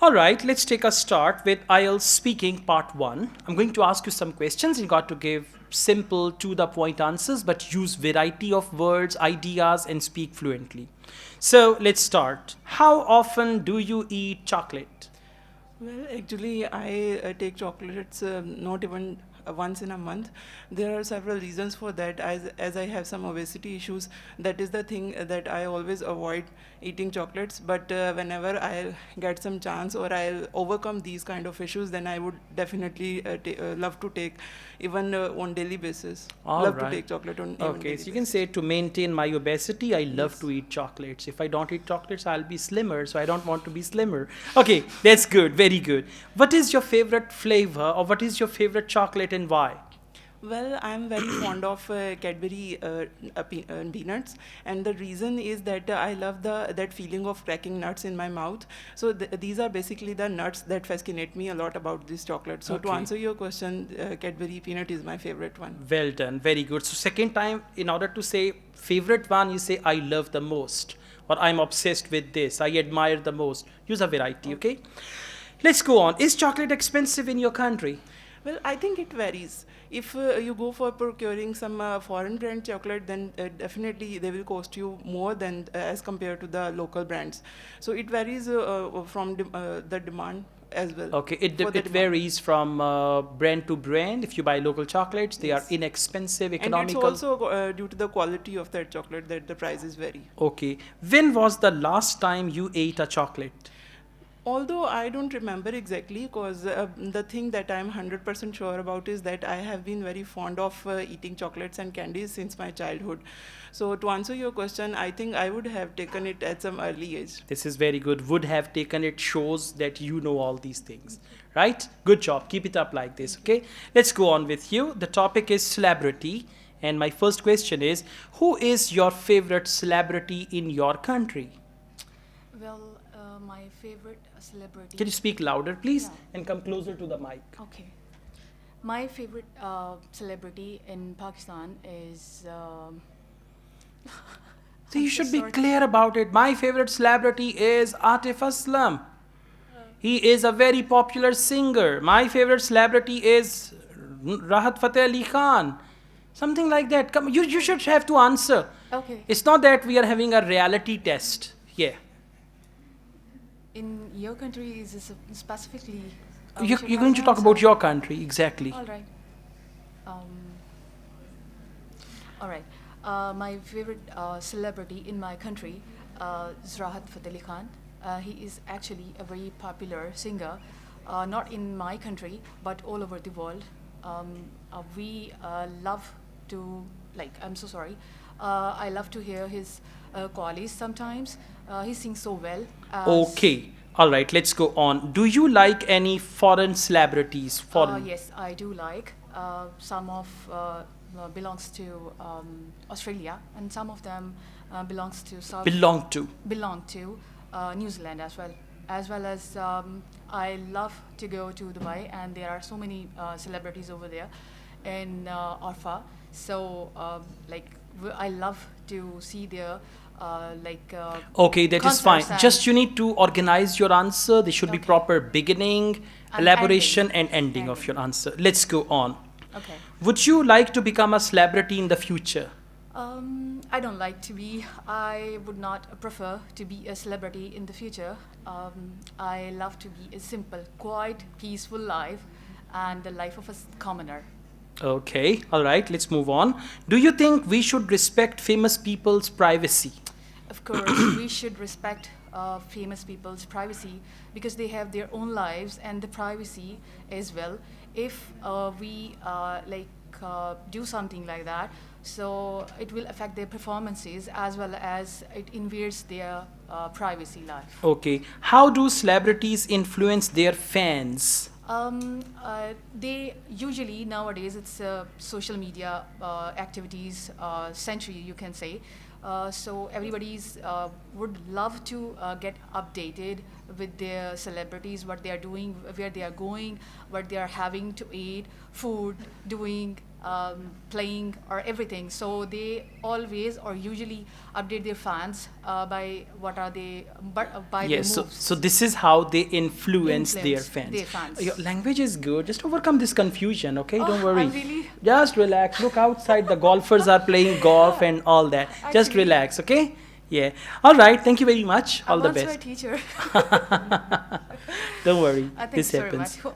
All right, let's take a start with IELTS speaking part 1. I'm going to ask you some questions. You got to give simple to the point answers but use variety of words, ideas and speak fluently. So, let's start. How often do you eat chocolate? Well, actually, I take chocolates not even once in a month. There are several reasons for that. As I have some obesity issues, that is the thing that I always avoid eating chocolates. But whenever I get some chance or I'll overcome these kind of issues, then I would definitely love to take even on daily basis. All Love to right. take chocolate on even Okay, daily so you can basis. say to maintain my obesity, I love Yes. to eat chocolates. If I don't eat chocolates, I'll be slimmer, so I don't want to be slimmer. Okay, that's good, very good. What is your favorite flavor or what is your favorite chocolate and why? Well, I'm very fond of Cadbury peanuts, and the reason is that I love that feeling of cracking nuts in my mouth. So these are basically the nuts that fascinate me a lot about this chocolate. So to Okay, answer your question, Cadbury peanut is my favorite one. well done, very good. So, second time, in order to say favorite one, you say I love the most or I'm obsessed with this, I admire the most. Use a variety, Okay. okay? Let's go on. Is chocolate expensive in your country? Well, I think it varies. If you go for procuring some foreign brand chocolate, then definitely they will cost you more than as compared to the local brands. So it varies from the demand as well. Okay, it, For the it demand. varies from brand to brand. If you buy local chocolates, they are Yes. inexpensive, And it's economical. also due to the quality of that chocolate that the prices vary. Okay, when was the last time you ate a chocolate? Although I don't remember exactly, because the thing that I'm 100% sure about is that I have been very fond of eating chocolates and candies since my childhood. So, to answer your question, I think I would have taken it at some early age. This is very good. Would have taken it shows that you know all these things, right? Good job. Keep it up like this, Thank you. okay? Let's go on with you. The topic is celebrity. And my first question is who is your favorite celebrity in your country? Well, my favorite Can you celebrity. speak louder, please? Yeah. And come closer to the mic. Okay. My favorite celebrity in Pakistan is. So I'm you so should be sorry. clear about it. My favorite celebrity is Atif Aslam. He is a very popular singer. My favorite celebrity is Rahat Fateh Ali Khan. Something like that. Come, you should have to answer. Okay. It's not that we are having a reality test. Yeah. In your country, is this specifically we You, should you're have going an to talk about answer? your country, exactly. All right. Um, all right. My favorite celebrity in my country is Rahat Fateh Ali Khan. He is actually a very popular singer, not in my country, but all over the world. We love to, like, I'm so sorry. I love to hear his qualities sometimes. He sings so well as. Okay. All right, let's go on. Do you like any foreign celebrities? Foreign. Yes, I do like. Some of belongs to Australia, and some of them belongs to South Belong to? belong to New Zealand as well. As well as I love to go to Dubai, and there are so many celebrities over there in Arfa. So I love to see their Okay, that is fine. concerts and Just you need to organize your answer. There should be okay proper beginning, and ending, elaboration, and ending of ending. your answer. Let's go on. Okay. Would you like to become a celebrity in the future? I don't like to be. I would not prefer to be a celebrity in the future. I love to be a simple, quiet, peaceful life and the life of a commoner. Okay, all right, let's move on. Do you think we should respect famous people's privacy? Of course, we should respect famous people's privacy because they have their own lives and the privacy as well. If we do something like that, so it will affect their performances as well as it invades their privacy life. Okay, how do celebrities influence their fans? They usually nowadays it's social media activities century you can say. So everybody's would love to get updated with their celebrities, what they are doing, where they are going, what they are having to eat, food, doing playing or everything. So they always or usually update their fans by what are they, by Yes, their moves. so this is how they influence their fans. Their fans. Your language is good. Just overcome this confusion, okay? Don't Oh, worry. I'm really- Just relax. Look outside. The golfers are playing golf and all that. Just Actually- relax, okay? Yeah. All right. Thank you very much. All I'm the also a best. teacher. Don't worry. Thank This you very happens. much.